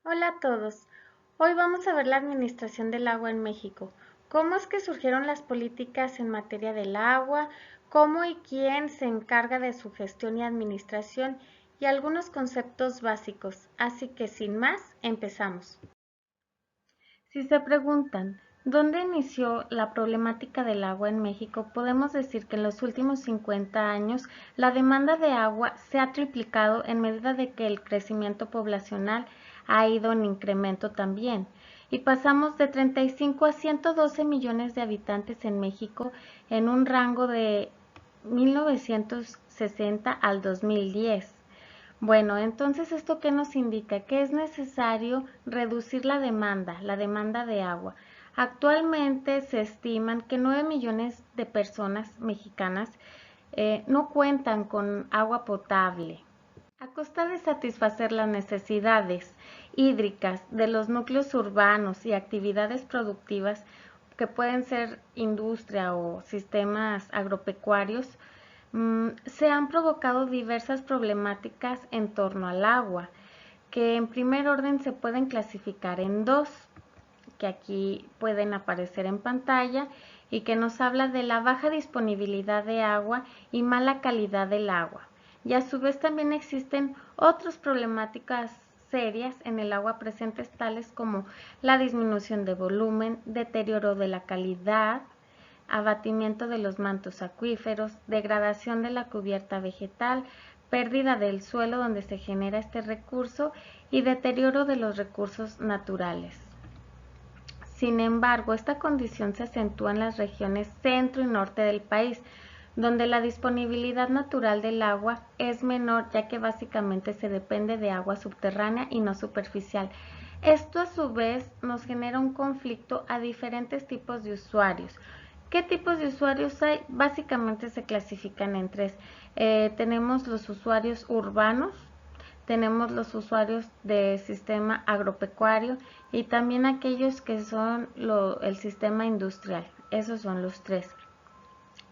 Hola a todos. Hoy vamos a ver la administración del agua en México. ¿Cómo es que surgieron las políticas en materia del agua? ¿Cómo y quién se encarga de su gestión y administración? Y algunos conceptos básicos. Así que sin más, empezamos. Si se preguntan, ¿dónde inició la problemática del agua en México? Podemos decir que en los últimos 50 años la demanda de agua se ha triplicado en medida de que el crecimiento poblacional ha ido en incremento también. Y pasamos de 35 a 112 millones de habitantes en México en un rango de 1960 al 2010. Bueno, entonces, ¿esto qué nos indica? Que es necesario reducir la demanda de agua. Actualmente se estiman que 9 millones de personas mexicanas no cuentan con agua potable. A costa de satisfacer las necesidades hídricas de los núcleos urbanos y actividades productivas que pueden ser industria o sistemas agropecuarios, se han provocado diversas problemáticas en torno al agua, que en primer orden se pueden clasificar en dos, que aquí pueden aparecer en pantalla y que nos habla de la baja disponibilidad de agua y mala calidad del agua. Y a su vez también existen otras problemáticas serias en el agua presentes tales como la disminución de volumen, deterioro de la calidad, abatimiento de los mantos acuíferos, degradación de la cubierta vegetal, pérdida del suelo donde se genera este recurso y deterioro de los recursos naturales. Sin embargo, esta condición se acentúa en las regiones centro y norte del país, donde la disponibilidad natural del agua es menor, ya que básicamente se depende de agua subterránea y no superficial. Esto a su vez nos genera un conflicto a diferentes tipos de usuarios. ¿Qué tipos de usuarios hay? Básicamente se clasifican en tres. Tenemos los usuarios urbanos, tenemos los usuarios del sistema agropecuario y también aquellos que son el sistema industrial. Esos son los tres.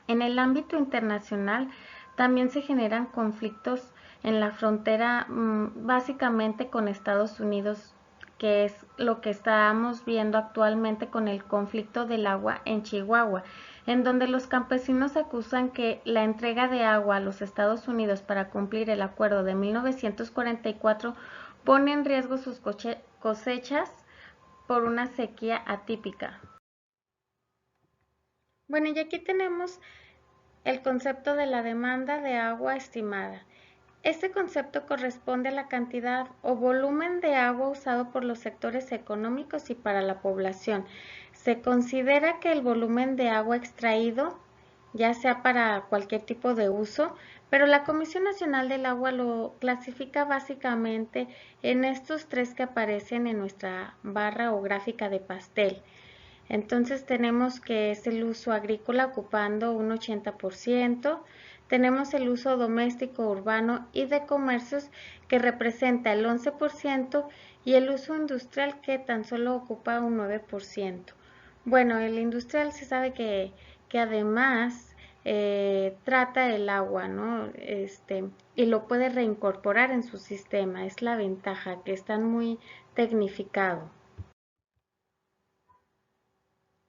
En el ámbito internacional también se generan conflictos en la frontera, básicamente con Estados Unidos, que es lo que estamos viendo actualmente con el conflicto del agua en Chihuahua, en donde los campesinos acusan que la entrega de agua a los Estados Unidos para cumplir el acuerdo de 1944 pone en riesgo sus cosechas por una sequía atípica. Bueno, y aquí tenemos el concepto de la demanda de agua estimada. Este concepto corresponde a la cantidad o volumen de agua usado por los sectores económicos y para la población. Se considera que el volumen de agua extraído, ya sea para cualquier tipo de uso, pero la Comisión Nacional del Agua lo clasifica básicamente en estos tres que aparecen en nuestra barra o gráfica de pastel. Entonces tenemos que es el uso agrícola ocupando un 80%, tenemos el uso doméstico, urbano y de comercios que representa el 11% y el uso industrial que tan solo ocupa un 9%. Bueno, el industrial se sabe que además trata el agua, ¿no? Y lo puede reincorporar en su sistema, es la ventaja, que están muy tecnificados.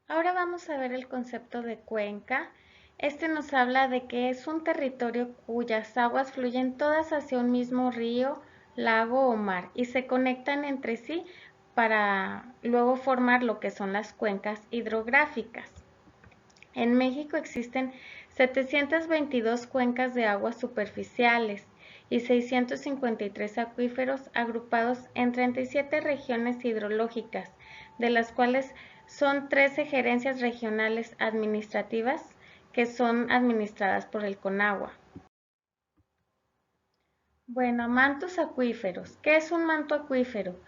Ahora vamos a ver el concepto de cuenca. Este nos habla de que es un territorio cuyas aguas fluyen todas hacia un mismo río, lago o mar y se conectan entre sí para luego formar lo que son las cuencas hidrográficas. En México existen 722 cuencas de aguas superficiales y 653 acuíferos agrupados en 37 regiones hidrológicas, de las cuales son 13 gerencias regionales administrativas que son administradas por el CONAGUA. Bueno, mantos acuíferos. ¿Qué es un manto acuífero?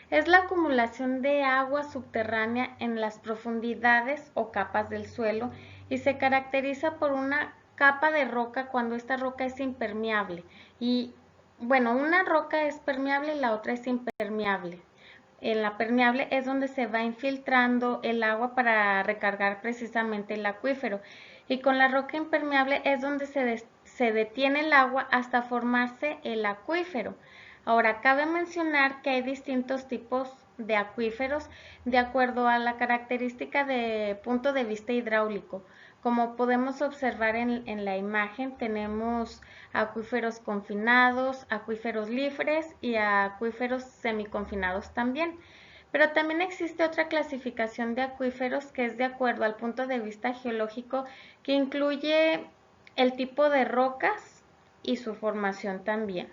Es la acumulación de agua subterránea en las profundidades o capas del suelo y se caracteriza por una capa de roca cuando esta roca es impermeable. Y bueno, una roca es permeable y la otra es impermeable. En la permeable es donde se va infiltrando el agua para recargar precisamente el acuífero. Y con la roca impermeable es donde se detiene el agua hasta formarse el acuífero. Ahora, cabe mencionar que hay distintos tipos de acuíferos de acuerdo a la característica de punto de vista hidráulico. Como podemos observar en la imagen, tenemos acuíferos confinados, acuíferos libres y acuíferos semiconfinados también. Pero también existe otra clasificación de acuíferos que es de acuerdo al punto de vista geológico, que incluye el tipo de rocas y su formación también.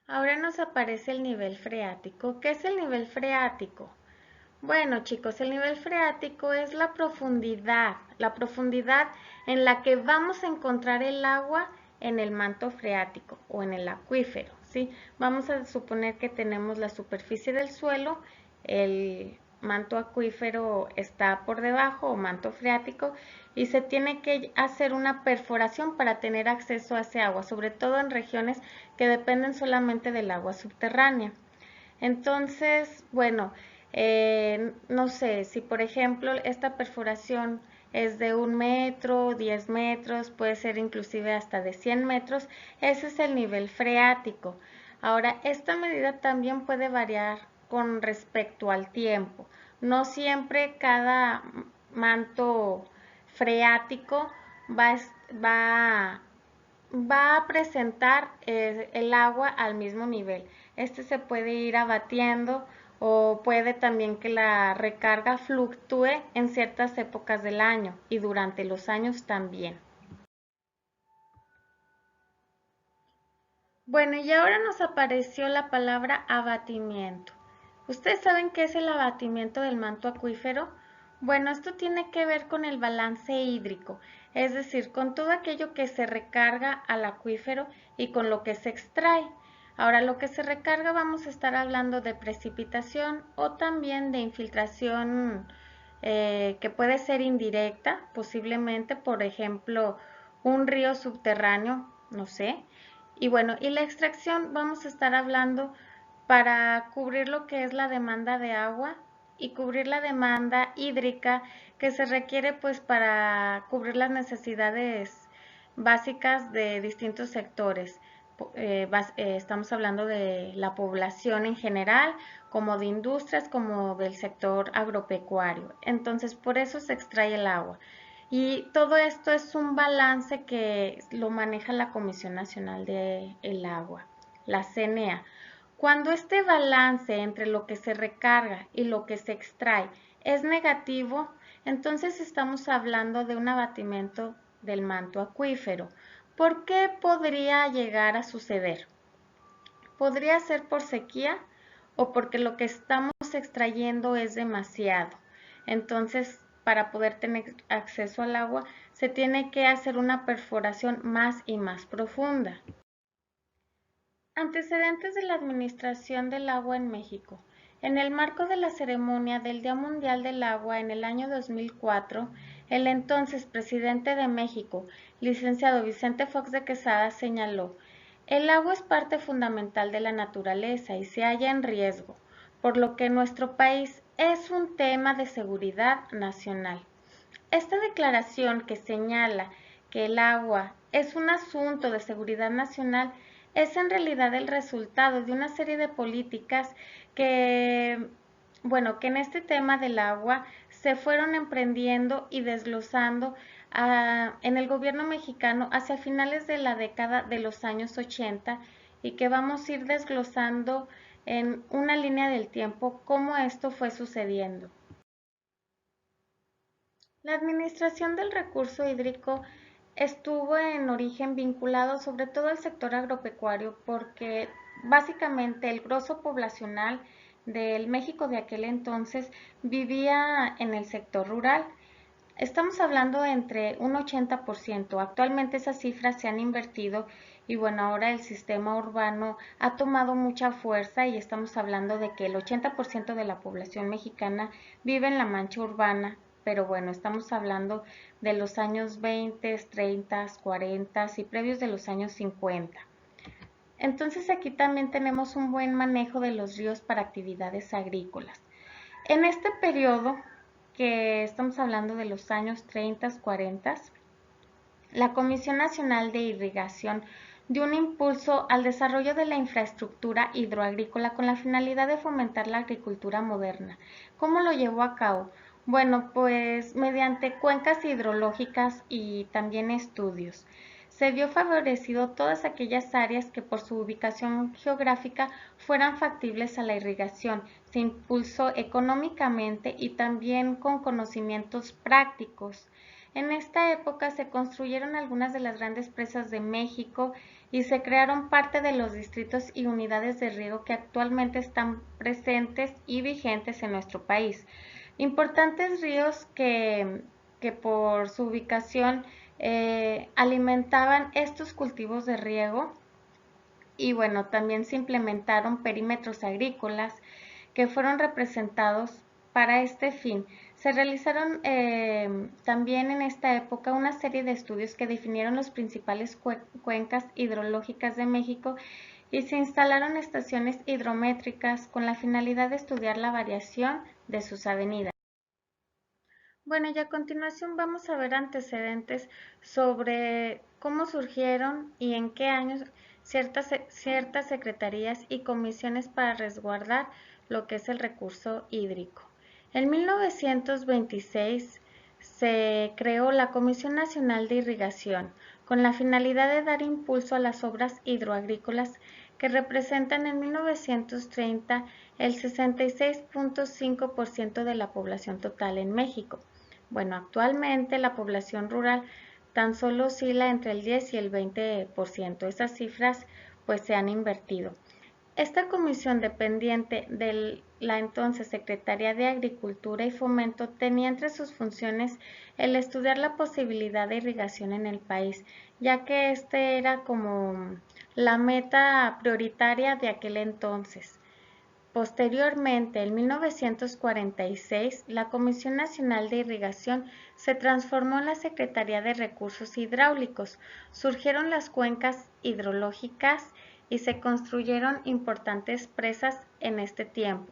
Ahora nos aparece el nivel freático. ¿Qué es el nivel freático? Bueno, chicos, el nivel freático es la profundidad en la que vamos a encontrar el agua en el manto freático o en el acuífero, ¿sí? Vamos a suponer que tenemos la superficie del suelo, el manto acuífero está por debajo o manto freático y se tiene que hacer una perforación para tener acceso a ese agua, sobre todo en regiones que dependen solamente del agua subterránea. Entonces, bueno, no sé, si por ejemplo esta perforación es de 1 metro, 10 metros, puede ser inclusive hasta de 100 metros, ese es el nivel freático. Ahora, esta medida también puede variar con respecto al tiempo. No siempre cada manto freático va, va va a presentar el agua al mismo nivel. Este se puede ir abatiendo o puede también que la recarga fluctúe en ciertas épocas del año y durante los años también. Bueno, y ahora nos apareció la palabra abatimiento. ¿Ustedes saben qué es el abatimiento del manto acuífero? Bueno, esto tiene que ver con el balance hídrico, es decir, con todo aquello que se recarga al acuífero y con lo que se extrae. Ahora, lo que se recarga vamos a estar hablando de precipitación o también de infiltración que puede ser indirecta, posiblemente, por ejemplo, un río subterráneo, no sé. Y bueno, y la extracción vamos a estar hablando para cubrir lo que es la demanda de agua y cubrir la demanda hídrica que se requiere pues para cubrir las necesidades básicas de distintos sectores. Estamos hablando de la población en general, como de industrias, como del sector agropecuario. Entonces, por eso se extrae el agua. Y todo esto es un balance que lo maneja la Comisión Nacional del Agua, la CNA. Cuando este balance entre lo que se recarga y lo que se extrae es negativo, entonces estamos hablando de un abatimiento del manto acuífero. ¿Por qué podría llegar a suceder? Podría ser por sequía o porque lo que estamos extrayendo es demasiado. Entonces, para poder tener acceso al agua, se tiene que hacer una perforación más y más profunda. Antecedentes de la Administración del Agua en México. En el marco de la ceremonia del Día Mundial del Agua en el año 2004, el entonces presidente de México, licenciado Vicente Fox de Quesada, señaló: el agua es parte fundamental de la naturaleza y se halla en riesgo, por lo que nuestro país es un tema de seguridad nacional. Esta declaración, que señala que el agua es un asunto de seguridad nacional, es en realidad el resultado de una serie de políticas que, bueno, que en este tema del agua se fueron emprendiendo y desglosando en el gobierno mexicano hacia finales de la década de los años 80 y que vamos a ir desglosando en una línea del tiempo cómo esto fue sucediendo. La administración del recurso hídrico estuvo en origen vinculado sobre todo al sector agropecuario porque básicamente el grosso poblacional del México de aquel entonces vivía en el sector rural. Estamos hablando de entre un 80%. Actualmente esas cifras se han invertido y bueno, ahora el sistema urbano ha tomado mucha fuerza y estamos hablando de que el 80% de la población mexicana vive en la mancha urbana, pero bueno, estamos hablando de los años 20, 30, 40 y previos de los años 50. Entonces aquí también tenemos un buen manejo de los ríos para actividades agrícolas. En este periodo, que estamos hablando de los años 30, 40, la Comisión Nacional de Irrigación dio un impulso al desarrollo de la infraestructura hidroagrícola con la finalidad de fomentar la agricultura moderna. ¿Cómo lo llevó a cabo? Bueno, pues mediante cuencas hidrológicas y también estudios. Se vio favorecido todas aquellas áreas que por su ubicación geográfica fueran factibles a la irrigación. Se impulsó económicamente y también con conocimientos prácticos. En esta época se construyeron algunas de las grandes presas de México y se crearon parte de los distritos y unidades de riego que actualmente están presentes y vigentes en nuestro país. Importantes ríos que por su ubicación alimentaban estos cultivos de riego y bueno, también se implementaron perímetros agrícolas que fueron representados para este fin. Se realizaron también en esta época una serie de estudios que definieron los principales cuencas hidrológicas de México y se instalaron estaciones hidrométricas con la finalidad de estudiar la variación de sus avenidas. Bueno, y a continuación vamos a ver antecedentes sobre cómo surgieron y en qué años ciertas secretarías y comisiones para resguardar lo que es el recurso hídrico. En 1926 se creó la Comisión Nacional de Irrigación con la finalidad de dar impulso a las obras hidroagrícolas que representan en 1930 el 66.5% de la población total en México. Bueno, actualmente la población rural tan solo oscila entre el 10 y el 20%. Esas cifras pues se han invertido. Esta comisión dependiente de la entonces Secretaría de Agricultura y Fomento tenía entre sus funciones el estudiar la posibilidad de irrigación en el país, ya que este era como la meta prioritaria de aquel entonces. Posteriormente, en 1946, la Comisión Nacional de Irrigación se transformó en la Secretaría de Recursos Hidráulicos. Surgieron las cuencas hidrológicas y se construyeron importantes presas en este tiempo.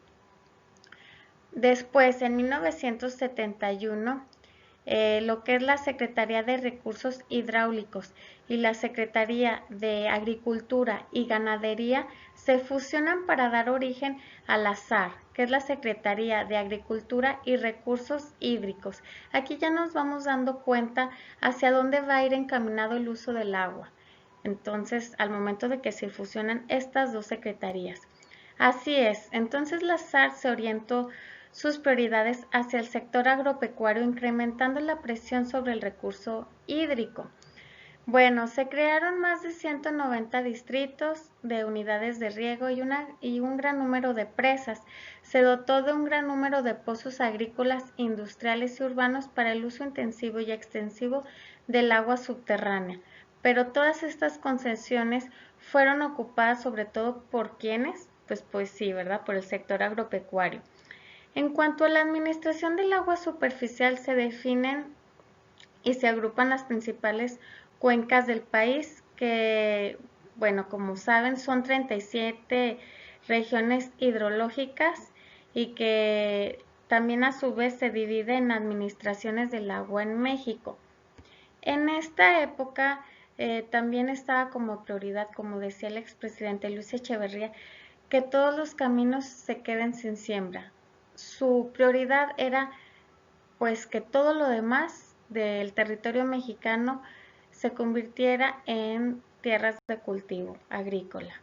Después, en 1971, lo que es la Secretaría de Recursos Hidráulicos y la Secretaría de Agricultura y Ganadería se fusionan para dar origen a la SAR, que es la Secretaría de Agricultura y Recursos Hídricos. Aquí ya nos vamos dando cuenta hacia dónde va a ir encaminado el uso del agua. Entonces, al momento de que se fusionan estas dos secretarías. Así es, entonces la SAR se orientó sus prioridades hacia el sector agropecuario, incrementando la presión sobre el recurso hídrico. Bueno, se crearon más de 190 distritos de unidades de riego y un gran número de presas. Se dotó de un gran número de pozos agrícolas, industriales y urbanos para el uso intensivo y extensivo del agua subterránea. Pero todas estas concesiones fueron ocupadas sobre todo por quienes, pues sí, ¿verdad? Por el sector agropecuario. En cuanto a la administración del agua superficial, se definen y se agrupan las principales cuencas del país, que, bueno, como saben, son 37 regiones hidrológicas y que también a su vez se divide en administraciones del agua en México. En esta época también estaba como prioridad, como decía el expresidente Luis Echeverría, que todos los caminos se queden sin siembra. Su prioridad era pues que todo lo demás del territorio mexicano se convirtiera en tierras de cultivo agrícola.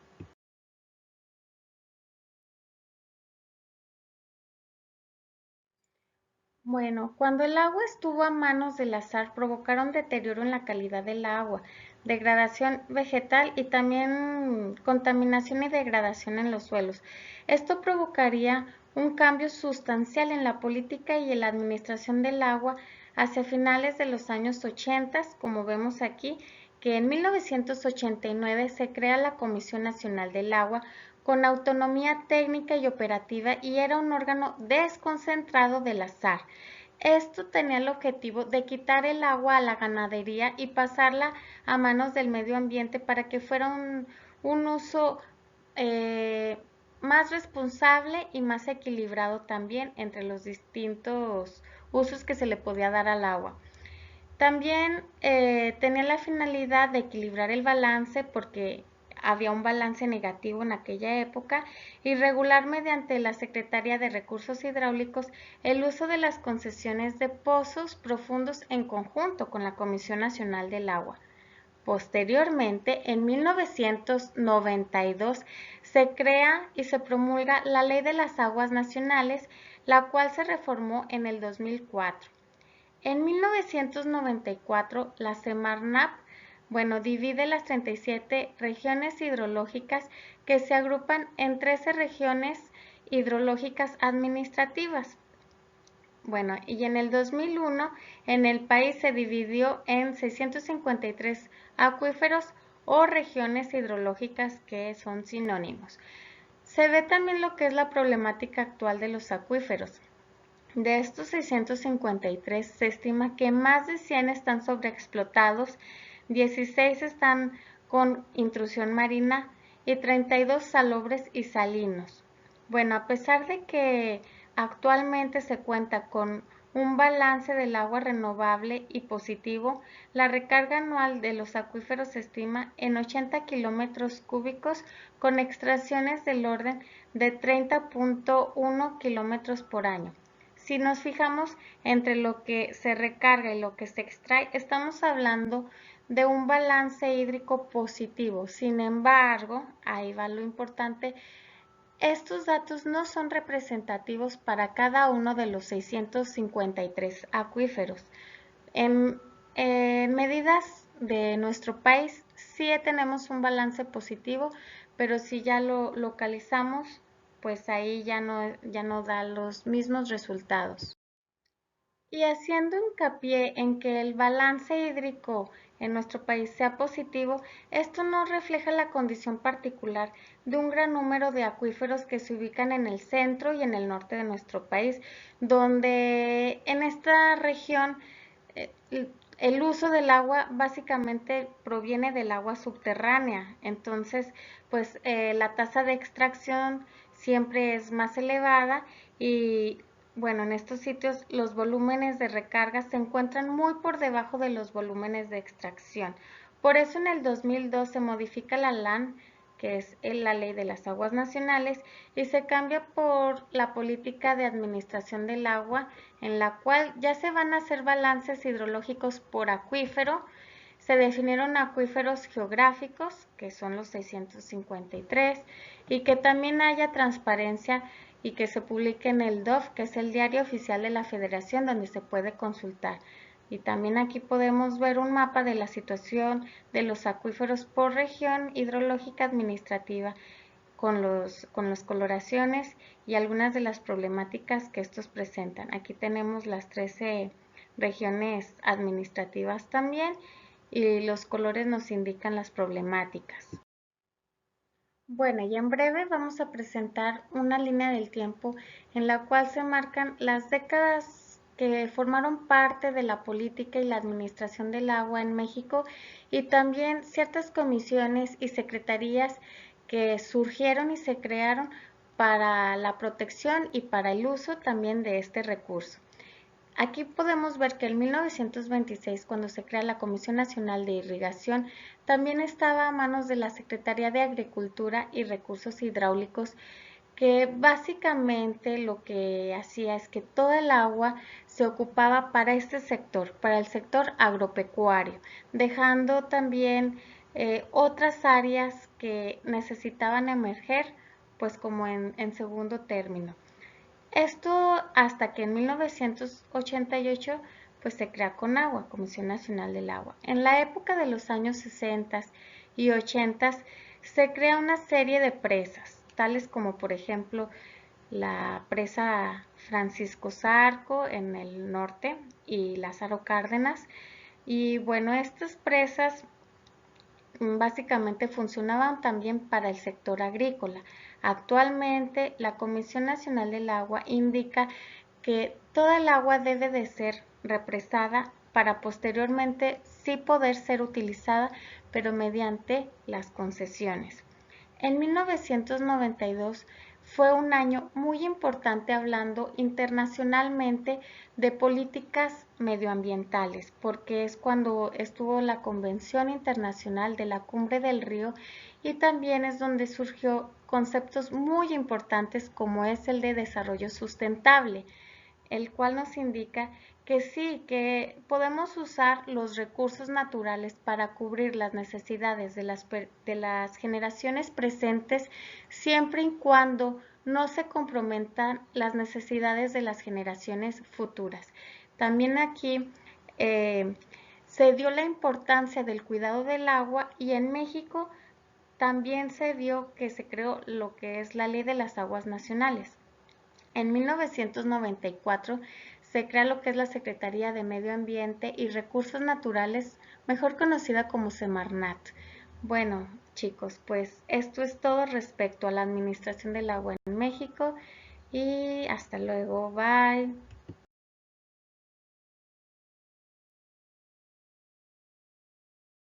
Bueno, cuando el agua estuvo a manos del azar, provocaron deterioro en la calidad del agua, degradación vegetal y también contaminación y degradación en los suelos. Esto provocaría un cambio sustancial en la política y en la administración del agua hacia finales de los años 80, como vemos aquí, que en 1989 se crea la Comisión Nacional del Agua con autonomía técnica y operativa y era un órgano desconcentrado del azar. Esto tenía el objetivo de quitar el agua a la ganadería y pasarla a manos del medio ambiente para que fuera un uso más responsable y más equilibrado también entre los distintos usos que se le podía dar al agua. También tenía la finalidad de equilibrar el balance porque había un balance negativo en aquella época y regular mediante la Secretaría de Recursos Hidráulicos el uso de las concesiones de pozos profundos en conjunto con la Comisión Nacional del Agua. Posteriormente, en 1992, se crea y se promulga la Ley de las Aguas Nacionales, la cual se reformó en el 2004. En 1994, la Semarnat, divide las 37 regiones hidrológicas que se agrupan en 13 regiones hidrológicas administrativas. Y en el 2001, en el país se dividió en 653 acuíferos o regiones hidrológicas que son sinónimos. Se ve también lo que es la problemática actual de los acuíferos. De estos 653 se estima que más de 100 están sobreexplotados, 16 están con intrusión marina y 32 salobres y salinos. A pesar de que actualmente se cuenta con un balance del agua renovable y positivo, la recarga anual de los acuíferos se estima en 80 kilómetros cúbicos con extracciones del orden de 30.1 kilómetros por año. Si nos fijamos entre lo que se recarga y lo que se extrae, estamos hablando de un balance hídrico positivo. Sin embargo, ahí va lo importante, estos datos no son representativos para cada uno de los 653 acuíferos. En medidas de nuestro país sí tenemos un balance positivo, pero si ya lo localizamos, pues ahí ya no da los mismos resultados. Y haciendo hincapié en que el balance hídrico en nuestro país sea positivo, esto no refleja la condición particular de un gran número de acuíferos que se ubican en el centro y en el norte de nuestro país, donde en esta región el uso del agua básicamente proviene del agua subterránea. Entonces, pues la tasa de extracción siempre es más elevada y en estos sitios los volúmenes de recarga se encuentran muy por debajo de los volúmenes de extracción. Por eso en el 2002 se modifica la LAN, que es la Ley de las Aguas Nacionales, y se cambia por la Política de Administración del Agua, en la cual ya se van a hacer balances hidrológicos por acuífero. Se definieron acuíferos geográficos, que son los 653, y que también haya transparencia y que se publique en el DOF, que es el Diario Oficial de la Federación, donde se puede consultar. Y también aquí podemos ver un mapa de la situación de los acuíferos por región hidrológica administrativa con las coloraciones y algunas de las problemáticas que estos presentan. Aquí tenemos las 13 regiones administrativas también y los colores nos indican las problemáticas. Y en breve vamos a presentar una línea del tiempo en la cual se marcan las décadas que formaron parte de la política y la administración del agua en México y también ciertas comisiones y secretarías que surgieron y se crearon para la protección y para el uso también de este recurso. Aquí podemos ver que en 1926, cuando se crea la Comisión Nacional de Irrigación, también estaba a manos de la Secretaría de Agricultura y Recursos Hidráulicos, que básicamente lo que hacía es que toda el agua se ocupaba para este sector, para el sector agropecuario, dejando también otras áreas que necesitaban emerger, pues como en segundo término. Esto hasta que en 1988 pues se crea CONAGUA, Comisión Nacional del Agua. En la época de los años 60 y 80 se crea una serie de presas, tales como por ejemplo la presa Francisco Zarco en el norte y Lázaro Cárdenas. Y estas presas básicamente funcionaban también para el sector agrícola. Actualmente, la Comisión Nacional del Agua indica que toda el agua debe de ser represada para posteriormente sí poder ser utilizada, pero mediante las concesiones. En 1992 fue un año muy importante hablando internacionalmente de políticas medioambientales, porque es cuando estuvo la Convención Internacional de la Cumbre del Río y también es donde surgió conceptos muy importantes como es el de desarrollo sustentable, el cual nos indica que sí, que podemos usar los recursos naturales para cubrir las necesidades de las generaciones presentes siempre y cuando no se comprometan las necesidades de las generaciones futuras. También aquí se dio la importancia del cuidado del agua y en México también se dio que se creó lo que es la Ley de las Aguas Nacionales. En 1994 se crea lo que es la Secretaría de Medio Ambiente y Recursos Naturales, mejor conocida como Semarnat. Bueno, chicos, pues esto es todo respecto a la administración del agua en México y hasta luego, bye.